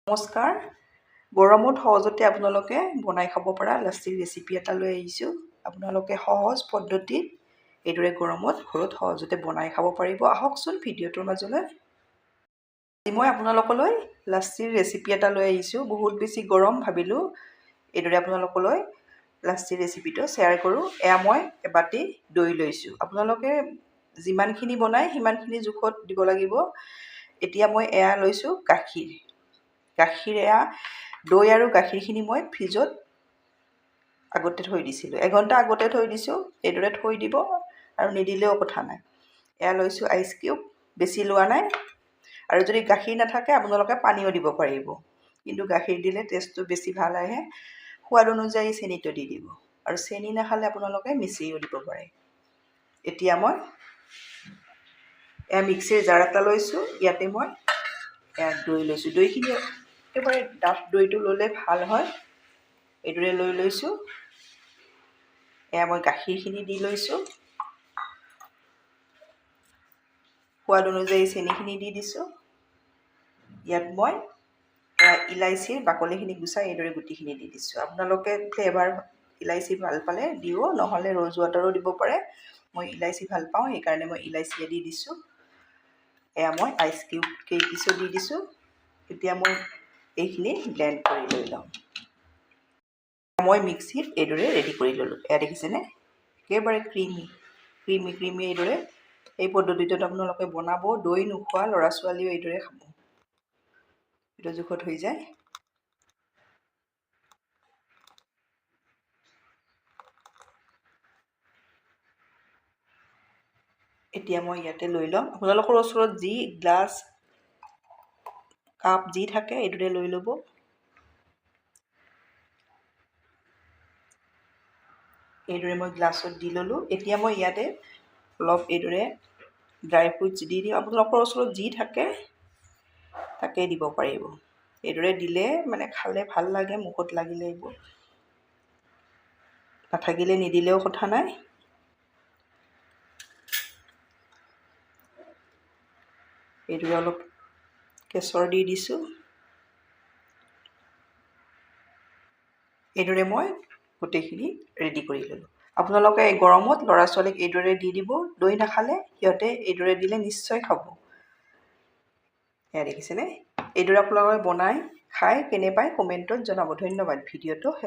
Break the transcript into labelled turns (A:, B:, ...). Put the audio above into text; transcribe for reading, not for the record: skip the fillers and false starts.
A: নমস্কাৰ। গৰমত সহজতে আপোনালোকে বনাই খাব পৰা লাচ্চিৰ ৰেচিপি এটা লৈ আহিছোঁ। আপোনালোকে সহজ পদ্ধতিত এইদৰে গৰমত ঘৰত সহজতে বনাই খাব পাৰিব। আহকচোন ভিডিঅ'টোৰ মাজলৈ। মই আপোনালোকলৈ লাচ্চিৰ ৰেচিপি এটা লৈ আহিছোঁ। বহুত বেছি গৰম, ভাবিলোঁ এইদৰে আপোনালোকলৈ লাচ্চিৰ ৰেচিপিটো শ্বেয়াৰ কৰোঁ। এয়া মই এবাটি দৈ লৈছোঁ। আপোনালোকে যিমানখিনি বনায় সিমানখিনি জোখত দিব লাগিব। এতিয়া মই এয়া লৈছোঁ গাখীৰ। এয়া দৈ আৰু গাখীৰখিনি মই ফ্ৰিজত আগতে থৈ দিছিলোঁ। এঘণ্টা আগতে থৈ দিছোঁ। এইদৰে থৈ দিব আৰু নিদিলেও কথা নাই। এয়া লৈছোঁ আইচ কিউব, বেছি লোৱা নাই। আৰু যদি গাখীৰ নাথাকে আপোনালোকে পানীও দিব পাৰিব, কিন্তু গাখীৰ দিলে টেষ্টটো বেছি ভাল আহে। সোৱাদ অনুযায়ী চেনিটো দি দিব, আৰু চেনি নাখালে আপোনালোকে মিচিৰিও দিব পাৰে। এতিয়া মই এয়া মিক্সিৰ জাৰ এটা লৈছোঁ। ইয়াতে মই এয়া দৈ লৈছোঁ। দৈখিনি একেবাৰে ডাঠ দৈটো ল'লে ভাল হয়। এইদৰে লৈ লৈছোঁ। এয়া মই গাখীৰখিনি দি লৈছোঁ। সোৱাদ অনুযায়ী চেনিখিনি দি দিছোঁ। ইয়াত মই ইলাইচিৰ বাকলিখিনি গুচাই এইদৰে গুটিখিনি দি দিছোঁ। আপোনালোকে ফ্লেভাৰ ইলাইচি ভাল পালে দিও, নহ'লে ৰ'জ ৱাটাৰো দিব পাৰে। মই ইলাইচি ভাল পাওঁ, সেইকাৰণে মই ইলাইচিয়ে দি দিছোঁ। এয়া মই আইচ কিউব কেইপিচো দি দিছোঁ। এতিয়া মই এইখিনি ব্লেণ্ড কৰি লৈ লওঁ। মই মিক্সিত এইদৰে ৰেডি কৰি ল'লোঁ। এয়া দেখিছেনে, একেবাৰে ক্ৰীমি এইদৰে। এই পদ্ধতিটোত আপোনালোকে বনাব। দৈ নোখোৱা ল'ৰা ছোৱালীও এইদৰে খাব, এইটো জোখত হৈ যায়। এতিয়া মই ইয়াতে লৈ ল'ম। আপোনালোকৰ ওচৰত যি গ্লাছ, কাপ যি থাকে এইদৰে লৈ ল'ব। এইদৰে মই গ্লাছত দি ল'লোঁ। এতিয়া মই ইয়াতে অলপ এইদৰে ড্ৰাই ফ্ৰুটছ দি দিওঁ। আপোনালোকৰ ওচৰত যি থাকে তাকে দিব পাৰিব। এইদৰে দিলে মানে খালে ভাল লাগে, মুখত লাগিলে এইবোৰ। নাথাকিলে নিদিলেও কথা নাই। এইদৰে অলপ কেশৰ দি দিছোঁ। এইদৰে মই গোটেইখিনি ৰেডি কৰি ল'লোঁ। আপোনালোকে এই গৰমত ল'ৰা ছোৱালীক এইদৰে দি দিব। দৈ নাখালে সিহঁতে এইদৰে দিলে নিশ্চয় খাব। এয়া দেখিছেনে, এইদৰে আপোনালোকে বনাই খাই কেনে পায় কমেণ্টত জনাব। ধন্যবাদ। ভিডিঅ'টো